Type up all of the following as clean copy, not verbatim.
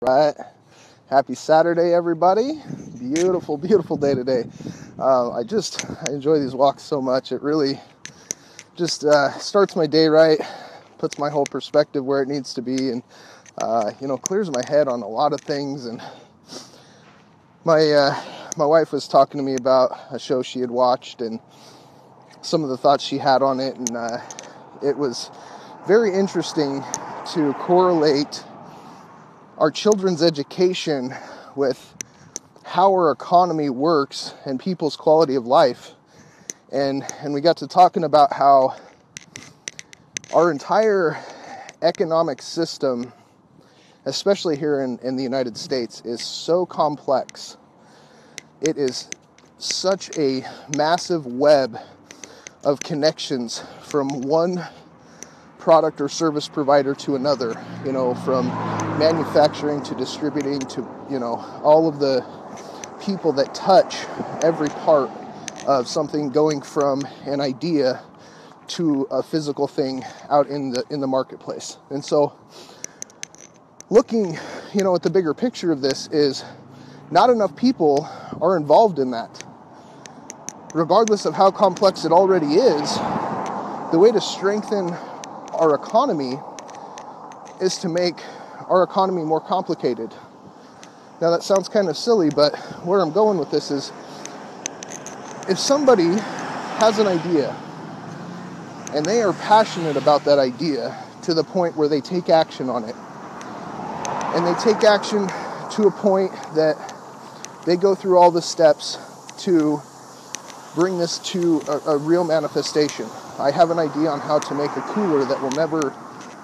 Right. Happy Saturday, everybody. Beautiful, beautiful day today. I enjoy these walks so much. It really just starts my day right, puts my whole perspective where it needs to be, and clears my head on a lot of things. And my wife was talking to me about a show she had watched and some of the thoughts she had on it, and it was very interesting to correlate our children's education with how our economy works and people's quality of life. And we got to talking about how our entire economic system, especially here in the United States, is so complex. It is such a massive web of connections from one product or service provider to another, from manufacturing to distributing to, all of the people that touch every part of something, going from an idea to a physical thing out in the marketplace. And so looking, at the bigger picture of this is not enough people are involved in that. Regardless of how complex it already is, the way to strengthen our economy is to make our economy more complicated. Now that sounds kind of silly, but where I'm going with this is, if somebody has an idea and they are passionate about that idea to the point where they take action on it, and they take action to a point that they go through all the steps to bring this to a real manifestation. I have an idea on how to make a cooler that will never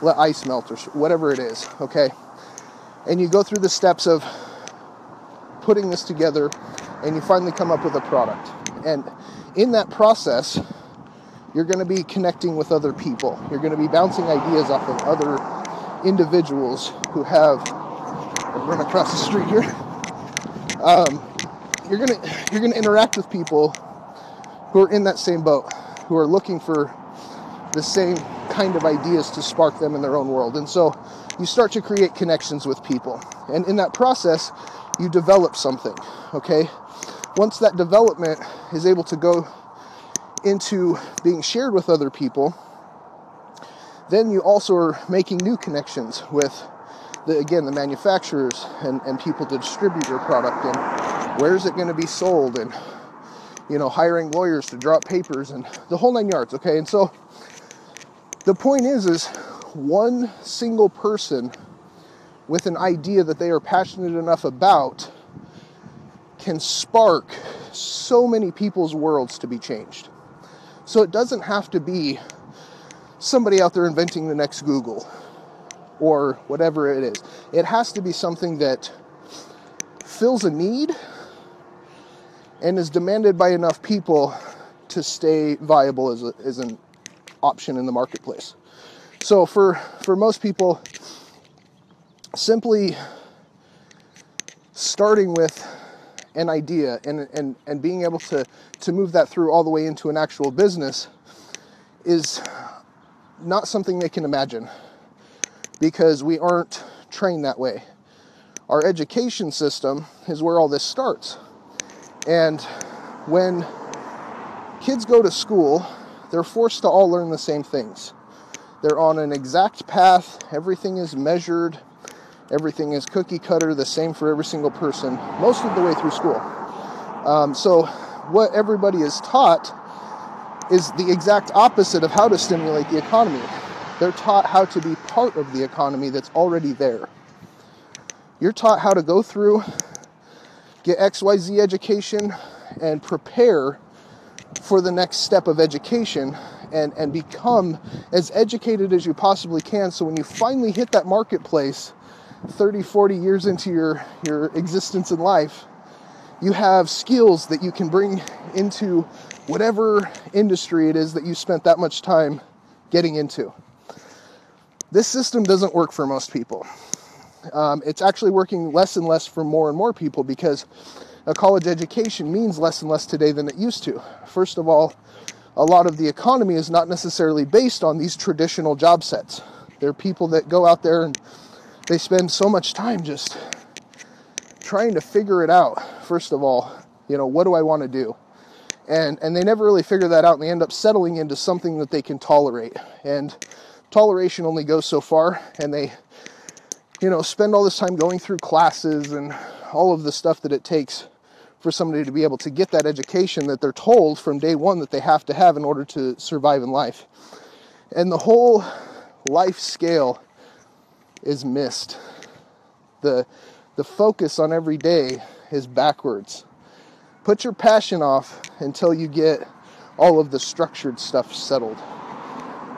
let ice melt or whatever it is, okay? And you go through the steps of putting this together, and you finally come up with a product. And in that process, you're going to be connecting with other people. You're going to be bouncing ideas off of other individuals who have run across the street here. You're going to interact with people who are in that same boat, who are looking for the same kind of ideas to spark them in their own world. And so you start to create connections with people. And in that process, you develop something, okay? Once that development is able to go into being shared with other people, then you also are making new connections with, the manufacturers and people to distribute your product, and where is it going to be sold, and hiring lawyers to draw up papers and the whole nine yards, okay? And so the point is one single person with an idea that they are passionate enough about can spark so many people's worlds to be changed. So it doesn't have to be somebody out there inventing the next Google or whatever it is. It has to be something that fills a need and is demanded by enough people to stay viable as an option in the marketplace. So for most people, simply starting with an idea and being able to move that through all the way into an actual business is not something they can imagine, because we aren't trained that way. Our education system is where all this starts. And when kids go to school, they're forced to all learn the same things. They're on an exact path. Everything is measured. Everything is cookie cutter, the same for every single person, most of the way through school. So what everybody is taught is the exact opposite of how to stimulate the economy. They're taught how to be part of the economy that's already there. You're taught how to go through, get XYZ education, and prepare for the next step of education and become as educated as you possibly can, so when you finally hit that marketplace 30, 40 years into your existence in life, you have skills that you can bring into whatever industry it is that you spent that much time getting into. This system doesn't work for most people. It's actually working less and less for more and more people, because a college education means less and less today than it used to. First of all, a lot of the economy is not necessarily based on these traditional job sets. There are people that go out there and they spend so much time just trying to figure it out. First of all, what do I want to do? And they never really figure that out, and they end up settling into something that they can tolerate. And toleration only goes so far, and they, spend all this time going through classes and all of the stuff that it takes for somebody to be able to get that education that they're told from day one that they have to have in order to survive in life. And the whole life scale is missed. The focus on every day is backwards. Put your passion off until you get all of the structured stuff settled.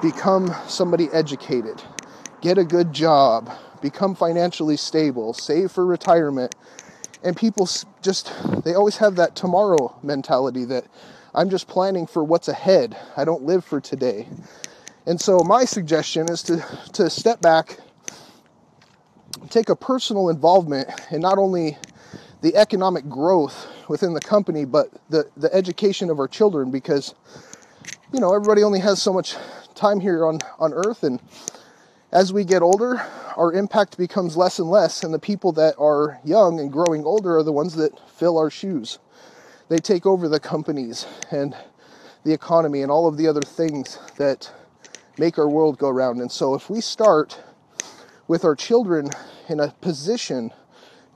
Become somebody educated. Get a good job. Become financially stable. Save for retirement. And people they always have that tomorrow mentality that I'm just planning for what's ahead. I don't live for today. And so my suggestion is to step back, take a personal involvement in not only the economic growth within the company, but the education of our children, because, everybody only has so much time here on Earth, and as we get older, our impact becomes less and less, and the people that are young and growing older are the ones that fill our shoes. They take over the companies and the economy and all of the other things that make our world go round. And so if we start with our children in a position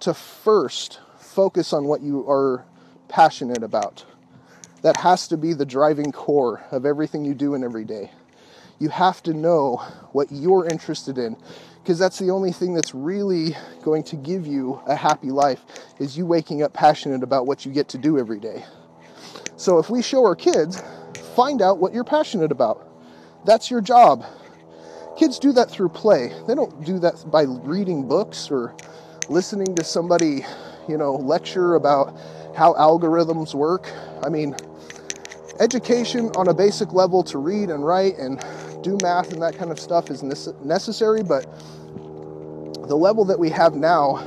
to first focus on what you are passionate about, that has to be the driving core of everything you do in every day. You have to know what you're interested in, because that's the only thing that's really going to give you a happy life, is you waking up passionate about what you get to do every day. So if we show our kids, find out what you're passionate about. That's your job. Kids do that through play. They don't do that by reading books or listening to somebody, lecture about how algorithms work. I mean, education on a basic level to read and write and do math and that kind of stuff is necessary, but the level that we have now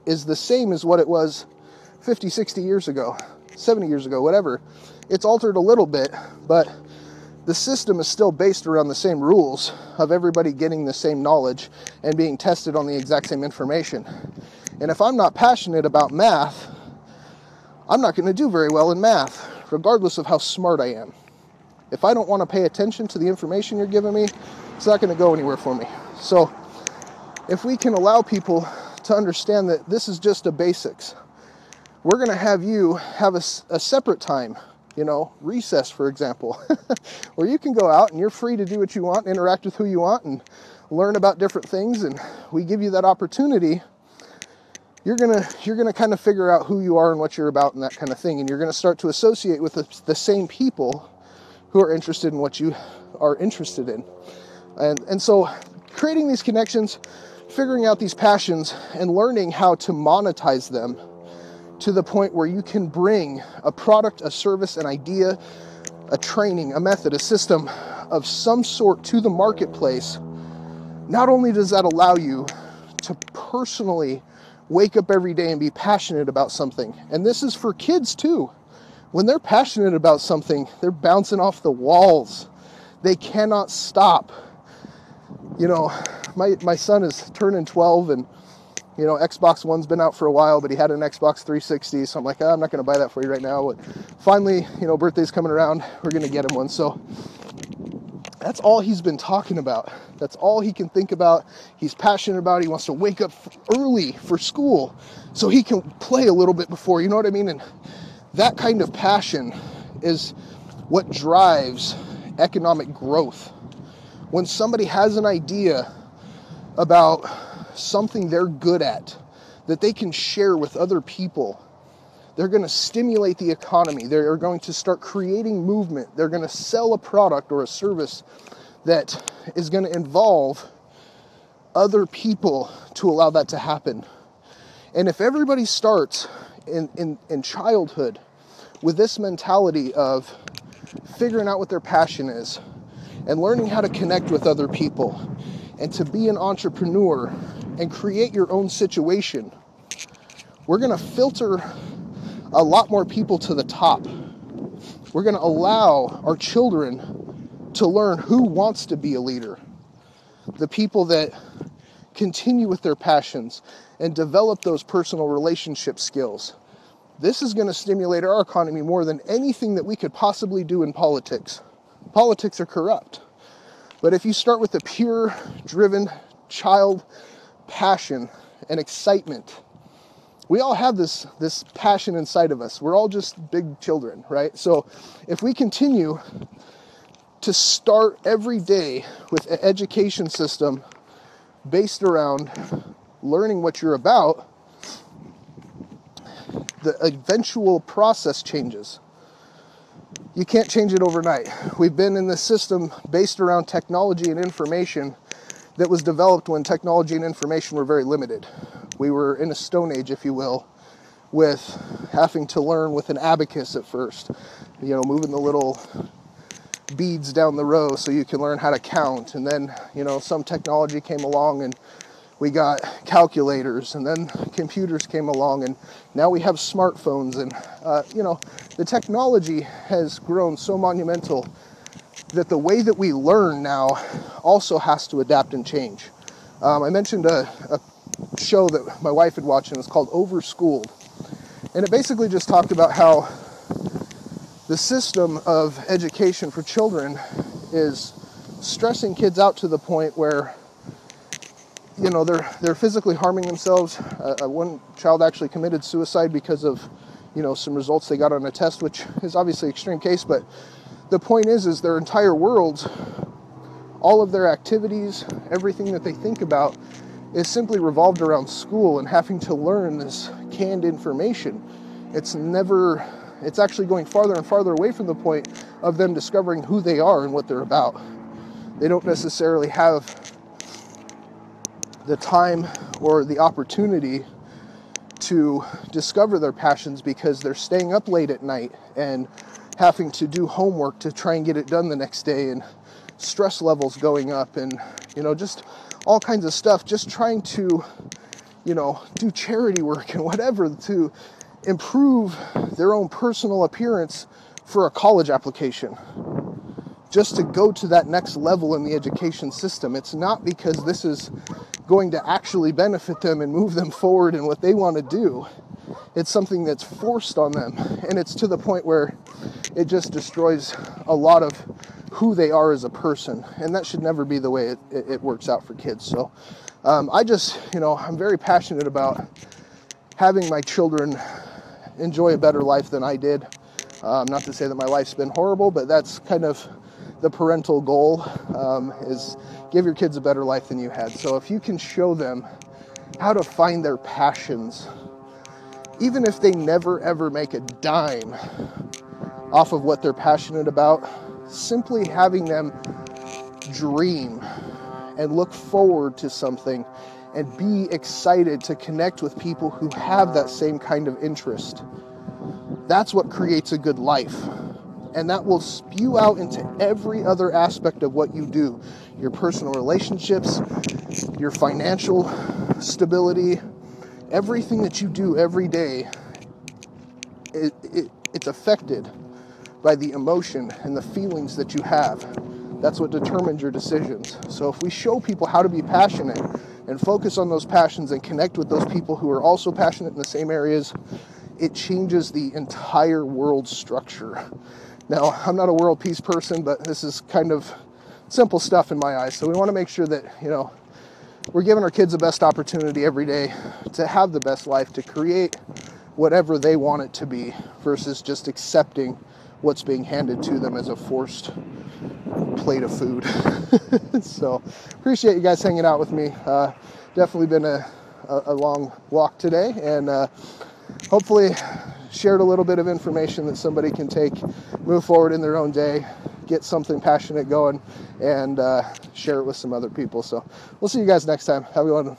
is the same as what it was 50, 60 years ago, 70 years ago, whatever. It's altered a little bit, but the system is still based around the same rules of everybody getting the same knowledge and being tested on the exact same information. And if I'm not passionate about math, I'm not going to do very well in math, regardless of how smart I am. If I don't want to pay attention to the information you're giving me, it's not going to go anywhere for me. So if we can allow people to understand that this is just the basics, we're going to have you have a separate time, recess, for example, where you can go out and you're free to do what you want, interact with who you want, and learn about different things. And we give you that opportunity. You're gonna kind of figure out who you are and what you're about and that kind of thing, and you're gonna start to associate with the same people who are interested in what you are interested in. And so creating these connections, figuring out these passions, and learning how to monetize them to the point where you can bring a product, a service, an idea, a training, a method, a system of some sort to the marketplace. Not only does that allow you to personally wake up every day and be passionate about something, and this is for kids too. When they're passionate about something, they're bouncing off the walls. They cannot stop. My son is turning 12, and Xbox One's been out for a while, but he had an Xbox 360, so I'm like, I'm not going to buy that for you right now. But finally, birthday's coming around, we're going to get him one. So that's all he's been talking about. That's all he can think about. He's passionate about it. He wants to wake up early for school so he can play a little bit before, you know what I mean? And that kind of passion is what drives economic growth. When somebody has an idea about something they're good at that they can share with other people, they're going to stimulate the economy. They're going to start creating movement. They're going to sell a product or a service that is going to involve other people to allow that to happen. And if everybody starts in childhood with this mentality of figuring out what their passion is and learning how to connect with other people and to be an entrepreneur and create your own situation, we're going to filter a lot more people to the top. We're going to allow our children to learn who wants to be a leader. the people that continue with their passions and develop those personal relationship skills, this is going to stimulate our economy more than anything that we could possibly do in politics. Politics are corrupt. But if you start with the pure, driven child passion and excitement, we all have this passion inside of us. We're all just big children, right? So if we continue to start every day with an education system based around learning what you're about, the eventual process changes. You can't change it overnight. We've been in this system based around technology and information that was developed when technology and information were very limited. We were in a stone age, if you will, with having to learn with an abacus at first, moving the little beads down the row so you can learn how to count. And then, some technology came along and we got calculators, and then computers came along, and now we have smartphones. And, the technology has grown so monumental that the way that we learn now also has to adapt and change. I mentioned a show that my wife had watched, and it's called Overschooled. And it basically just talked about how the system of education for children is stressing kids out to the point where they're physically harming themselves. One child actually committed suicide because of, some results they got on a test, which is obviously an extreme case. But the point is their entire worlds, all of their activities, everything that they think about is simply revolved around school and having to learn this canned information. It's actually going farther and farther away from the point of them discovering who they are and what they're about. They don't necessarily have the time or the opportunity to discover their passions because they're staying up late at night and having to do homework to try and get it done the next day, and stress levels going up, and just all kinds of stuff, just trying to do charity work and whatever to improve their own personal appearance for a college application, just to go to that next level in the education system. It's not because this is going to actually benefit them and move them forward in what they want to do. It's something that's forced on them, and it's to the point where it just destroys a lot of who they are as a person, and that should never be the way it works out for kids. So I'm very passionate about having my children enjoy a better life than I did. Not to say that my life's been horrible, but that's kind of the parental goal, is give your kids a better life than you had. So if you can show them how to find their passions, even if they never ever make a dime off of what they're passionate about, simply having them dream and look forward to something and be excited to connect with people who have that same kind of interest, that's what creates a good life. And that will spew out into every other aspect of what you do. Your personal relationships, your financial stability, everything that you do every day, it's affected by the emotion and the feelings that you have. That's what determines your decisions. So if we show people how to be passionate and focus on those passions and connect with those people who are also passionate in the same areas, it changes the entire world structure. Now, I'm not a world peace person, but this is kind of simple stuff in my eyes. So we want to make sure that, we're giving our kids the best opportunity every day to have the best life, to create whatever they want it to be, versus just accepting what's being handed to them as a forced plate of food. So appreciate you guys hanging out with me. Definitely been a long walk today, and hopefully shared a little bit of information that somebody can take, move forward in their own day, get something passionate going, and share it with some other people. So we'll see you guys next time. Have a good one.